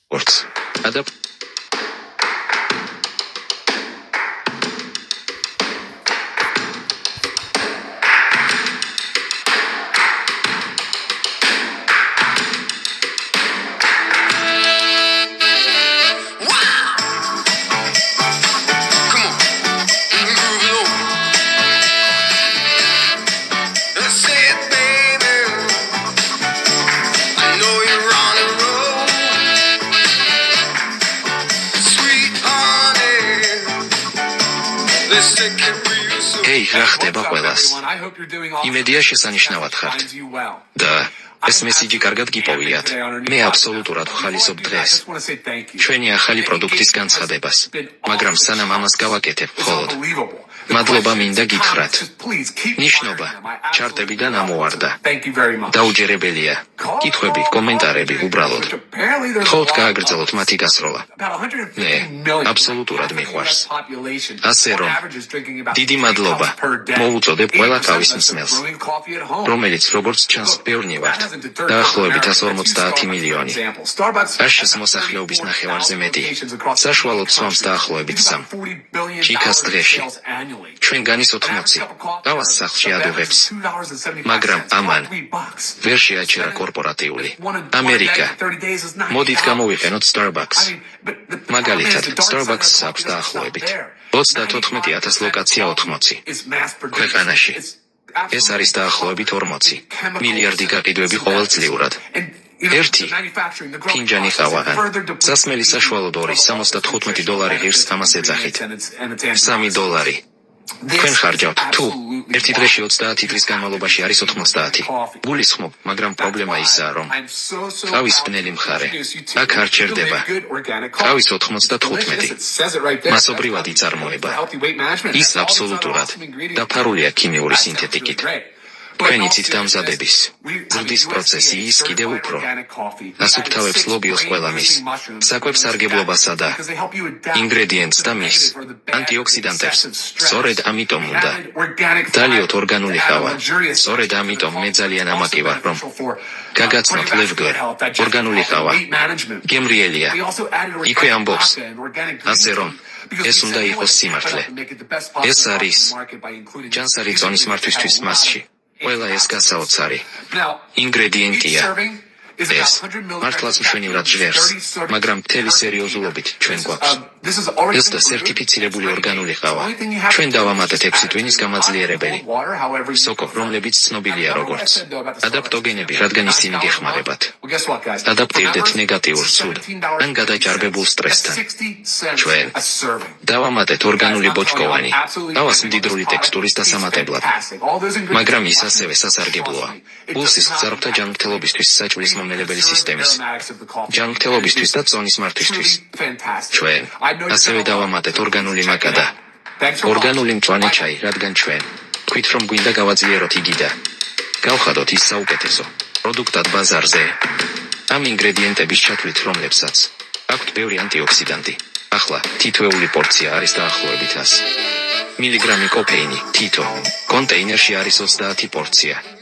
როგორც Hey, რა ხდება ყველას? იმედია შესანიშნავად ხართ. და ეს მესიჯი კარგად გიპოვიათ. მე აბსოლუტურად ვხალისობ დღეს. ჩვენი ახალი პროდუქტის განცხადებას. მაგრამ სანამ ამას გავაკეთებ, მხოლოდ მადლობა მინდა გითხრათ. ნიშნობა, ჩარტებიდან ამოვარდა. დაუჯერებელია. კითხვები, კომენტარები, უბრალოდ. ხოთ გააგრძელოთ მათი გასროლა. ნე, აბსოლუტურად მიყვარს. ასე რომ, დიდი მადლობა. მოუწოდებ ყველა თავის მსმელს, რომელიც როგორც ჩანს ბევრნი ვართ. დაახლოებით 150 მილიონი. აშშ-ის მოსახლეობის ნახევარზე მეტი. საშუალოდ სვამს დაახლოებით 3. ჩიკას დღეში. ჩვენ განის 80. დავას სახლში ადუღებს. მაგრამ ამან ვერ შეაჩერა კორპორატიული. ამერიკა. მოდით გამოვიყენოთ Starbucks. მაგალითად, Starbucks აქვს დაახლოებით 34,000 ლოკაცია 80 ქვეყანაში. ეს არის დაახლოებით 40 მილიარდი გაყიდვები ყოველწლიურად. ერთი ფინჯანი ყავა ან სასმელი საშუალოდ $2.75 ღირს ამას ეძახით. $3. თქვენ ხარჯავთ თუ ერთი დღეში 30 წლის განმავლობაში არის 90. გულისხმობ, მაგრამ პრობლემა ისაა, რომ ყავის ბნელი მხარე აქ არ ჩერდება. ყავის 95. მასობრივად იწარმოება. ის აბსოლუტურად დაფარულია ქიმიური სინთეტიკით. თქვენ იცით დამზადების ზრდის პროცესი ის კიდევ უფრო ასუფთავებს ლობიოს ყველა მის საკვებს სარგებლობასა და ინგრედიენტს და მის ანტიოქსიდანტებს. სწორედ ამიტომ უნდა დალიოთ ორგანული ყავა. სწორედ ამიტომ მე ძალიან ამაყი ვარ, რომ გაგაცნოთ ლევგერ ორგანული ყავა. გემრიელია. იქვე ამბობს. ასე რომ ეს უნდა იყოს სიმართლე. ეს არის ჯანსაღი წონის მართვისთვის მასში. ყველა ეს გასაოცარი ინგრედიენტია. ეს მართლაც მშვენივრად ჟღერს, მაგრამ მთელი სერიოზულობით ჩვენ გვაქვს. ეს და სერტიფიცირებული ორგანული ყავა. ჩვენ დავამატეთ 6 ტვინის გამაძლიერებელი. სოკო, რომლებიც ცნობილია როგორც ადაპტოგენები, რადგან ისინი გეხმარებათ. ადაპტირდეთ ნეგატიურ ცუდ ან გადაჭარბებულ სტრესთან. ჩვენ დავამატეთ ორგანული ბოჭკოვანი, ყავას მდიდრული ტექსტურის დასამატებლად. მაგრამ ის ასევე სასარგებლოა. პულსის მგზავრთა ჯანმრთელობისთვის საჭმლის მომნელებელი სისტემის ჯანმრთელობისთვის და წონის მართვისთვის. ჩვენ ასევე დავამატეთ ორგანული მაკა და ორგანული მწვანე ჩაი, რადგან ჩვენ თქვით, რომ გვინდა გავაძლიეროთ იგი და გავხადოთ ის საუკეთესო პროდუქტად ბაზარზე. ამ ინგრედიენტების ჩათვლით, რომლებსაც აქვთ ბევრი ანტიოქსიდანტი. ახლა თითოეული პორცია არის დაახლოებით 100 მილიგრამი კოფეინი. თითო კონტეინერში არის 30 პორცია.